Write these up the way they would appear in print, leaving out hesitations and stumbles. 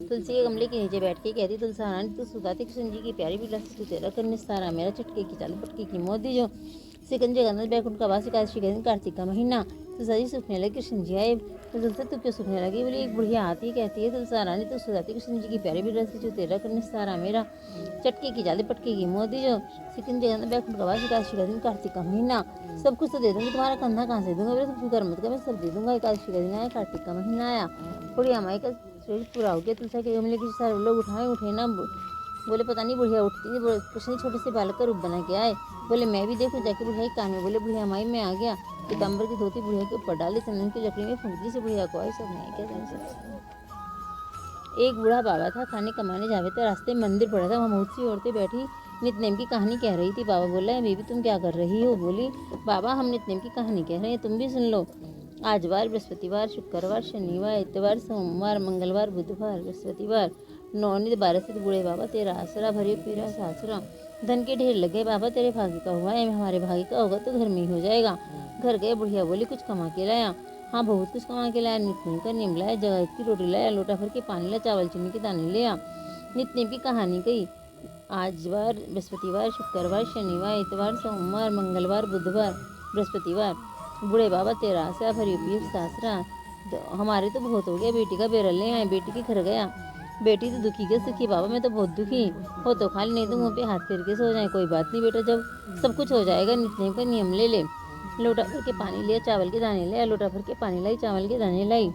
तुलसी के गमले के नीचे बैठ के कहती, तुलसी रानी तू सुधाती कृष्ण जी की प्यारी बिलास तू तेरा करने सारा मेरा चटके की चाल पटके की मोदी जो सिकंजे गंध बैकुंठ का वास एकादशी का दिन कार्तिक का महीना तुलसा जी सूखने लगे कृष्ण जी आए। तो तुलसी तू क्यों सूखने लगी? बोली एक बुढ़िया आती कहती है, तुलसी रानी तू सुधाती कृष्ण जी की प्यारी बिलास जो तेरा करने सारा मेरा चटके की चाल पटके की मोदी जो सिकंजे गंध बैकुंठ का वास एकादशी का दिन कार्तिक का महीना सब कुछ तो दे दूंगी, तुम्हारा कंधा कहाँ से दूंगा? तुम फिक्र मत कर, मैं सब दे दूंगा। एकादशी का दिन आया, कार्तिक का महीना आया, बुढ़िया माई का शरीर पूरा हो गया। तुलसा के गमले के सारे लोग उठे ना, बोले पता नहीं बुढ़िया उठती नहीं। बोले कृष्ण छोटे से बालक का रूप बना के आए। बोले मैं भी देखूं जाके बुढ़िया कान में। बोले बुढ़िया माई मैं आ गया। पीताम्बर की धोती बुढ़िया के ऊपर डाली, चंदन की लकड़ी में फूंकती से बुढ़िया को आई। सब नहीं क्या जान सकते। एक बूढ़ा बाबा था, खाने कमाने जावे थे, रास्ते में मंदिर पड़ा था, वहाँ बहुत सी औरतें बैठी नितनेम की कहानी कह रही थी। बाबा बोला बेबी तुम क्या कर रही हो? बोली बाबा हम नितनेम की कहानी कह रहे हैं, तुम भी सुन लो। आज वार, बृहस्पतिवार, शुक्रवार, शनिवार, इतवार, सोमवार, मंगलवार, बुधवार, बृहस्पतिवार, नौनित 12 से बूढ़े बाबा तेरा आसरा, भरे पीरा सासरा, धन के ढेर लगे बाबा तेरे भाग्य का हुआ है, हमारे भाग्य का होगा तो घर में ही हो जाएगा। घर गए, बुढ़िया बोली कुछ कमा के लाया? हाँ बहुत कुछ कमा के लाया। नितनेम का नियम लाया, जगह की रोटी लाया, लोटा भर के पानी लाया, चावल चीनी के दाने लिया। नितनेम की कहानी कही। आज वार, बृहस्पतिवार, शुक्रवार, शनिवार, इतवार, सोमवार, मंगलवार, बुधवार, बृहस्पतिवार, बूढ़े बाबा तेरा आसरा, भरी पीर सासरा, हमारे तो बहुत हो गया, बेटी का बेरल ले आए, बेटी के घर गया, बेटी तो दुखी के सुखी, बाबा मैं तो बहुत दुखी हो, तो खाली नहीं तो मुँह पे हाथ फेर के सो जाए। कोई बात नहीं बेटा, जब सब कुछ हो जाएगा। नितनेम का नियम ले ले। लोटा भर के पानी लिया, चावल के दाने लिया, लोटा भर के पानी लाई, चावल के दाने लाई।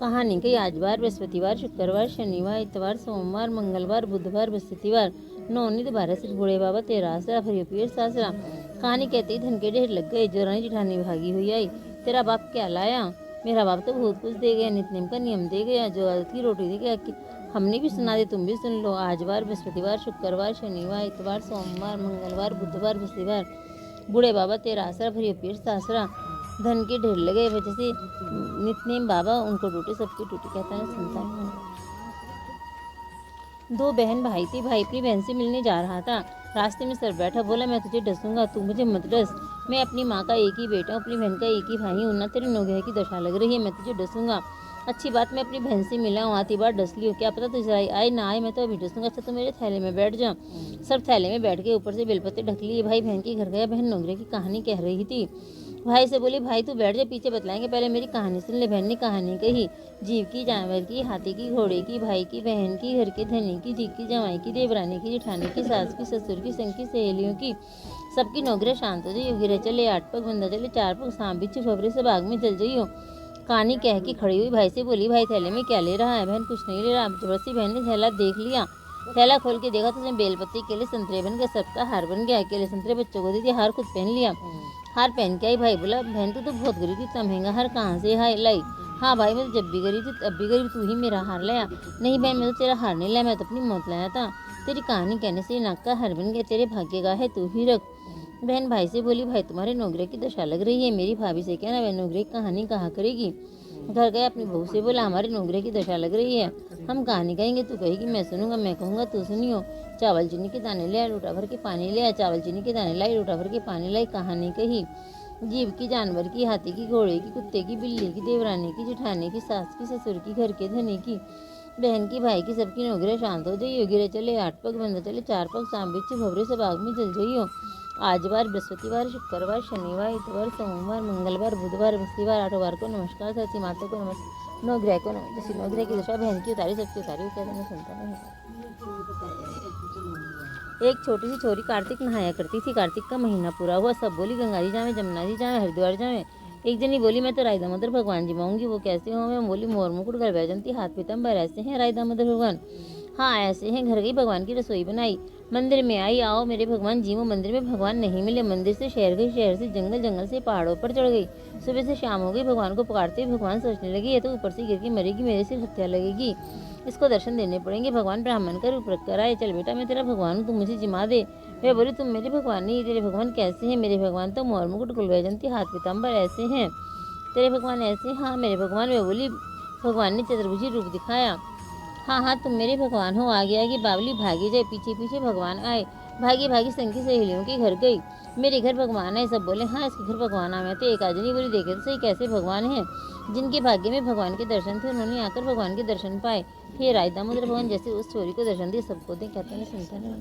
कहानी कही। आज बार, बृहस्पतिवार, शुक्रवार, शनिवार, इतवार, सोमवार, मंगलवार, बुधवार, बृहस्पतिवार, नौनित 12 से बूढ़े बाबा तेरा आसरा, भरी पीर सासरा। कहानी कहते ही धन के ढेर लग गए, जोरानी जिठानी भागी हुई आई। तेरा बाप क्या लाया? मेरा बाप तो बहुत कुछ दे गया, नितनेम का नियम दे गया, जो की रोटी दे गया। हमने भी सुना दे, तुम भी सुन लो। आज बार, बृहस्पतिवार, शुक्रवार, शनिवार, इतवार, सोमवार, मंगलवार, बुधवार, बृहस्पतिवार, बूढ़े बाबा तेरा आसरा, भरी पीर सासरा, धन के ढेर लगे। वजह से नितनेम बाबा उनको टूटे सबकी टूटी, कहता है संतान। दो बहन भाई थे, भाई अपनी बहन से मिलने जा रहा था, रास्ते में सर बैठा, बोला मैं तुझे डसूंगा, तू मुझे मत डस, मैं अपनी माँ का एक ही बेटा हूँ, अपनी बहन का एक ही भाई हूँ ना, तेरे नौगह की दशा लग रही है, मैं तुझे डसूंगा। अच्छी बात मैं अपनी बहन से मिला हूँ, आती बार डस लियो, क्या पता तुझे आए ना आए, मैं तो अभी डसूंगा। अच्छा तो मेरे थैले में बैठ जा। सब थैले में बैठ के ऊपर से बेलपत्ते ढक लिए। भाई बहन के घर गया, बहन नोगरे की कहानी कह रही थी। भाई से बोली भाई तू बैठ जा, पीछे बतलाएंगे, पहले मेरी कहानी सुन ले। बहन ने कहानी कही। जीव की, जानवर की, हाथी की, घोड़े की, भाई की, बहन की, घर के धनी की, जी की, जमाई की, देवरानी की, जेठानी की, सास की, ससुर की, संग की, सहेलियों की, सबकी नौकरी शांत हो जाइयो। गिरे चले 8 पग, बंदा चले 4 पग, सांप बिच्छू फबरे से बाग में चल जाइयो। कहानी कह के खड़ी हुई भाई से बोली भाई थैले में क्या ले रहा है? बहन कुछ नहीं ले रहा। जबरदस्ती बहन ने थैला देख लिया, थैला खोल के देखा तो उसमें बेलपत्ती, केले, संतरे बन गए, सबका हार बन गया। केले संतरे बच्चों को दे दिया, हार खुद पहन लिया। हार पहन के आई। भाई बोला बहन तू तो बहुत गरीब थी, इतना महंगा हार कहाँ से हाय लाई? हाँ भाई मैं तो जब भी गरीब थी अब भी गरीब, तू ही मेरा हार लाया। नहीं बहन मैं तो तेरा हार नहीं लाया, मैं तो अपनी मौत लाया था। तेरी कहानी कहने से नाक का हार बन गया, तेरे भाग्य का है तू ही रख। बहन भाई से बोली भाई तुम्हारे नौकरी की दशा लग रही है, मेरी भाभी से कहना वह नौकरी की कहानी कहा करेगी। घर गया, अपनी बहू से बोला हमारी नौकरी की दशा लग रही है, हम कहानी कहेंगे, तू कहेगी मैं सुनूंगा, मैं कहूँगा तू सुनियो। चावल चीनी के दाने ले आए, लोटा भर के पानी ले आए, चावल चीनी के दाने लाई, लोटा भर के पानी लाई। कहानी कही। जीव की, जानवर की, हाथी की, घोड़े की, कुत्ते की, बिल्ली की, देवरानी की, जेठानी की, सास की, ससुर की, घर के धनी की, बहन की, भाई की, सबकी नौकरी शांत हो जाइयो। गिरे चले 8 पग, बंदा चले 4 पग, सांप बिच्छू भवरे से बाग में चल जाइयो। आज बार, बृहस्पतिवार, शुक्रवार, शनिवार, इतवार, सोमवार, मंगलवार, बुधवार, बृहस्पतिवार, 8 बार को नमस्कार, धरती माता को नमस्कार, नवग्रह को जैसी नवग्रह की दशा बहन की उतारी, सबकी उतारी, क्या कहना सुनता नहीं। एक छोटी सी छोरी कार्तिक नहाया करती थी। कार्तिक का महीना पूरा हुआ, सब बोली गंगा जी जावे, जमुना जी जावे, हरिद्वार जावे। एक जनी बोली मैं तो राय दामोदर भगवान जी माऊंगी, वो कैसे हो? मैं बोली मोर मुकुट गल बैजंती, हाथ पीताम्बर, ऐसे हैं राय दामोदर भगवान? हाँ ऐसे हैं। घर गई, भगवान की रसोई बनाई, मंदिर में आई, आओ मेरे भगवान जी। वो मंदिर में भगवान नहीं मिले, मंदिर से शहर गई, शहर से जंगल, जंगल से पहाड़ों पर चढ़ गई। सुबह से शाम हो गई, भगवान को पुकारते हुए भगवान सोचने लगी, ये तो ऊपर से गिर के मरेगी, मेरे सिर हत्या लगेगी, इसको दर्शन देने पड़ेंगे। भगवान ब्राह्मण का रूप रख कर आए, चल बेटा मैं तेरा भगवान हूँ, तुम मुझे जिमा दे। वे बोली तुम मेरे भगवान नहीं, तेरे भगवान कैसे हैं? मेरे भगवान तो मोर मुकुट कुल वैजंती, हाथ पीताम्बर, ऐसे हैं। तेरे भगवान ऐसे? हाँ मेरे भगवान। वे बोली भगवान ने चतुर्भुजी रूप दिखाया। हाँ हाँ तुम मेरे भगवान हो। आगे आगे बावली भागी जाए, पीछे पीछे भगवान आए। भागी भागी संग की सहेलियों के घर गई। मेरे घर भगवान है, सब बोले। हाँ, इसके घर भगवान नाम है। तो एक आदमी बोली, देखे तो सही कैसे भगवान है। जिनके भाग्य में भगवान के दर्शन थे उन्होंने आकर भगवान के दर्शन पाए। हे राय दामोदर भगवान जैसे उस चोरी को दर्शन दिए सबको दे। कहते हैं सुनते नहीं।